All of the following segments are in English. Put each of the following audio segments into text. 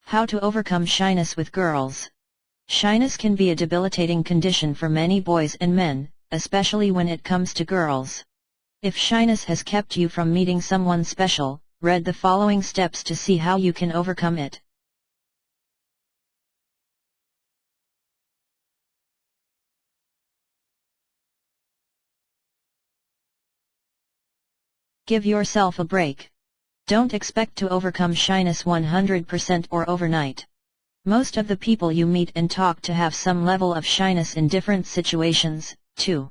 How to overcome shyness with girls. Shyness can be a debilitating condition for many boys and men, especially when it comes to girls. If shyness has kept you from meeting someone special, read the following steps to see how you can overcome it. Give yourself a break. Don't expect to overcome shyness 100% or overnight. Most of the people you meet and talk to have some level of shyness in different situations, too.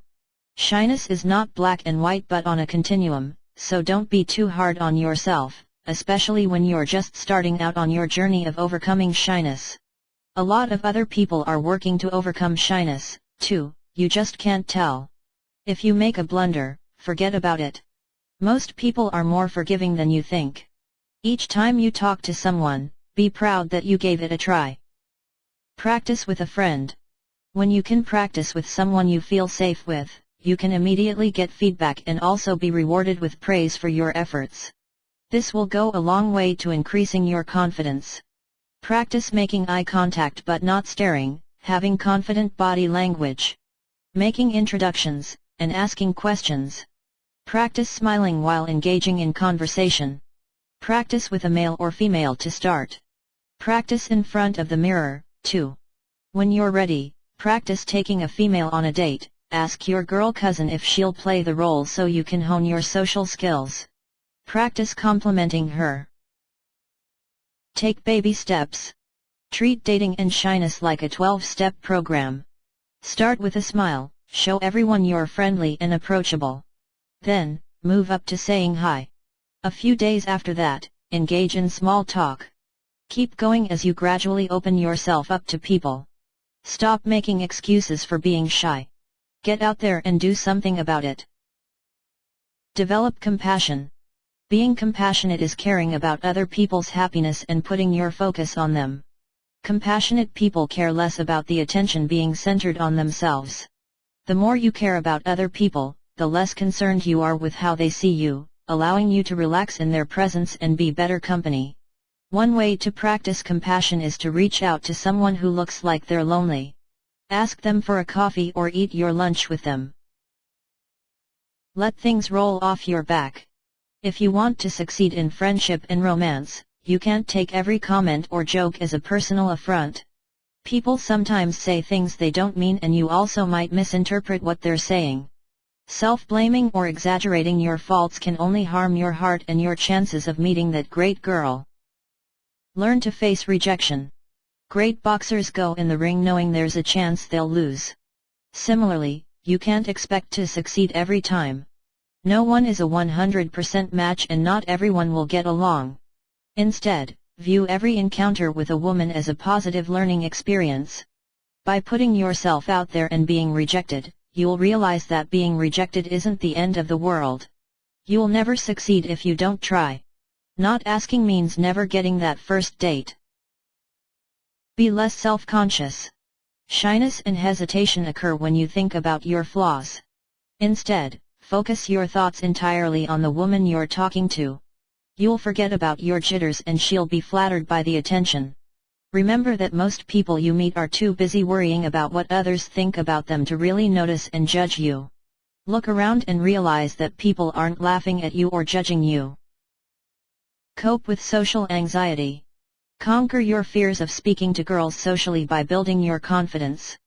Shyness is not black and white but on a continuum, so don't be too hard on yourself, especially when you're just starting out on your journey of overcoming shyness. A lot of other people are working to overcome shyness, too, you just can't tell. If you make a blunder, forget about it. Most people are more forgiving than you think. Each time you talk to someone, be proud that you gave it a try. Practice with a friend. When you can practice with someone you feel safe with, you can immediately get feedback and also be rewarded with praise for your efforts. This will go a long way to increasing your confidence. Practice making eye contact but not staring, having confident body language. Making introductions, and asking questions. Practice smiling while engaging in conversation. Practice with a male or female to start. Practice in front of the mirror, too. When you're ready, practice taking a female on a date. Ask your girl cousin if she'll play the role so you can hone your social skills. Practice complimenting her. Take baby steps. Treat dating and shyness like a 12-step program. Start with a smile, show everyone you're friendly and approachable. Then, move up to saying hi. A few days after that, engage in small talk. Keep going as you gradually open yourself up to people. Stop making excuses for being shy. Get out there and do something about it. Develop compassion. Being compassionate is caring about other people's happiness and putting your focus on them. Compassionate people care less about the attention being centered on themselves. The more you care about other people, the less concerned you are with how they see you, allowing you to relax in their presence and be better company. One way to practice compassion is to reach out to someone who looks like they're lonely. Ask them for a coffee or eat your lunch with them. Let things roll off your back. If you want to succeed in friendship and romance, you can't take every comment or joke as a personal affront. People sometimes say things they don't mean and you also might misinterpret what they're saying. Self-blaming or exaggerating your faults can only harm your heart and your chances of meeting that great girl. Learn to face rejection. Great boxers go in the ring knowing there's a chance they'll lose. Similarly, you can't expect to succeed every time. No one is a 100% match and not everyone will get along. Instead, view every encounter with a woman as a positive learning experience. By putting yourself out there and being rejected, you'll realize that being rejected isn't the end of the world. You'll never succeed if you don't try. Not asking means never getting that first date. Be less self-conscious. Shyness and hesitation occur when you think about your flaws. Instead, focus your thoughts entirely on the woman you're talking to. You'll forget about your jitters and she'll be flattered by the attention. Remember that most people you meet are too busy worrying about what others think about them to really notice and judge you. Look around and realize that people aren't laughing at you or judging you. Cope with social anxiety. Conquer your fears of speaking to girls socially by building your confidence.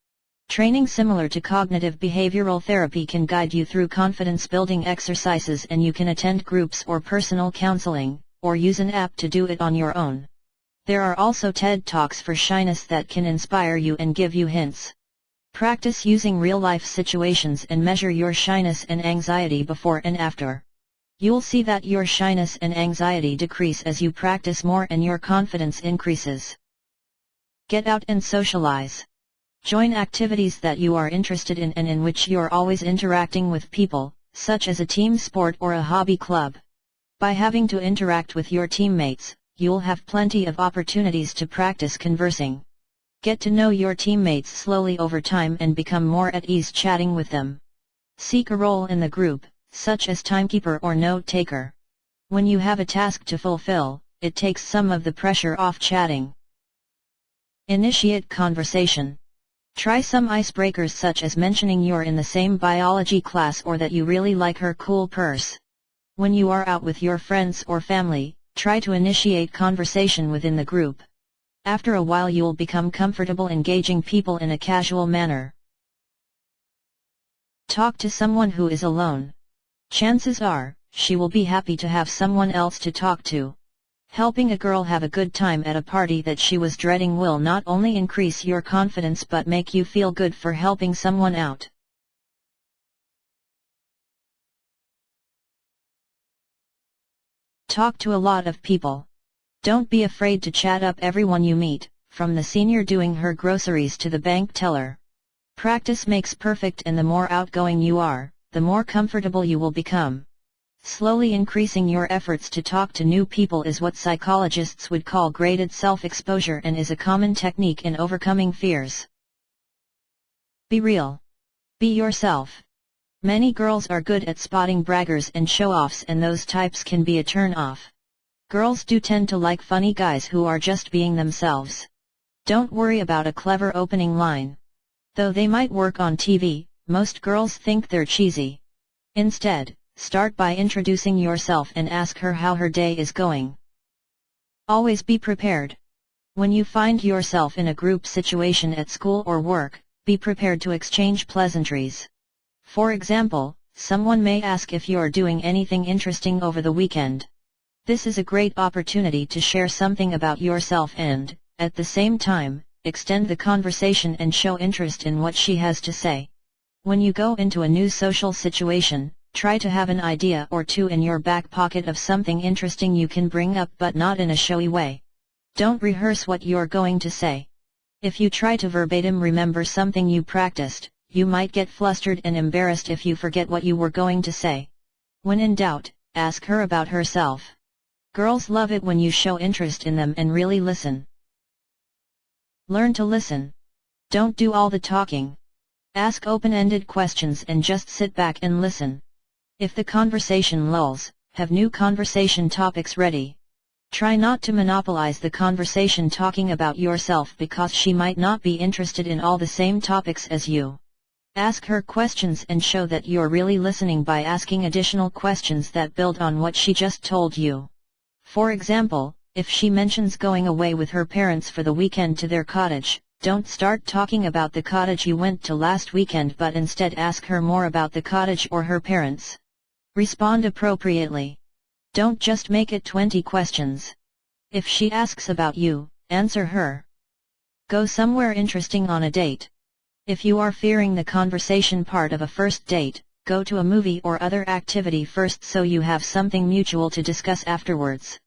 Training similar to cognitive behavioral therapy can guide you through confidence-building exercises and you can attend groups or personal counseling, or use an app to do it on your own. There are also TED Talks for shyness that can inspire you and give you hints. Practice using real-life situations and measure your shyness and anxiety before and after. You'll see that your shyness and anxiety decrease as you practice more and your confidence increases. Get out and socialize. Join activities that you are interested in and in which you're always interacting with people, such as a team sport or a hobby club. By having to interact with your teammates, you'll have plenty of opportunities to practice conversing. Get to know your teammates slowly over time and become more at ease chatting with them. Seek a role in the group, such as timekeeper or note-taker. When you have a task to fulfill, it takes some of the pressure off chatting. Initiate conversation. Try some icebreakers such as mentioning you're in the same biology class or that you really like her cool purse. When you are out with your friends or family, try to initiate conversation within the group. After a while you'll become comfortable engaging people in a casual manner. Talk to someone who is alone. Chances are, she will be happy to have someone else to talk to. Helping a girl have a good time at a party that she was dreading will not only increase your confidence but make you feel good for helping someone out. Talk to a lot of people. Don't be afraid to chat up everyone you meet, from the senior doing her groceries to the bank teller. Practice makes perfect, and the more outgoing you are, the more comfortable you will become. Slowly increasing your efforts to talk to new people is what psychologists would call graded self-exposure and is a common technique in overcoming fears. Be real. Be yourself. Many girls are good at spotting braggers and show-offs, and those types can be a turn-off. Girls do tend to like funny guys who are just being themselves. Don't worry about a clever opening line. Though they might work on TV, most girls think they're cheesy. Instead, start by introducing yourself and ask her how her day is going. Always be prepared. When you find yourself in a group situation at school or work, be prepared to exchange pleasantries. For example, someone may ask if you're doing anything interesting over the weekend. This is a great opportunity to share something about yourself and, at the same time, extend the conversation and show interest in what she has to say. When you go into a new social situation, try to have an idea or two in your back pocket of something interesting you can bring up, but not in a showy way. Don't rehearse what you're going to say. If you try to verbatim remember something you practiced, you might get flustered and embarrassed if you forget what you were going to say. When in doubt, ask her about herself. Girls love it when you show interest in them and really listen. Learn to listen. Don't do all the talking. Ask open-ended questions and just sit back and listen. If the conversation lulls, have new conversation topics ready. Try not to monopolize the conversation talking about yourself, because she might not be interested in all the same topics as you. Ask her questions and show that you're really listening by asking additional questions that build on what she just told you. For example, if she mentions going away with her parents for the weekend to their cottage, don't start talking about the cottage you went to last weekend, but instead ask her more about the cottage or her parents. Respond appropriately. Don't just make it 20 questions. If she asks about you, answer her. Go somewhere interesting on a date. If you are fearing the conversation part of a first date, go to a movie or other activity first so you have something mutual to discuss afterwards.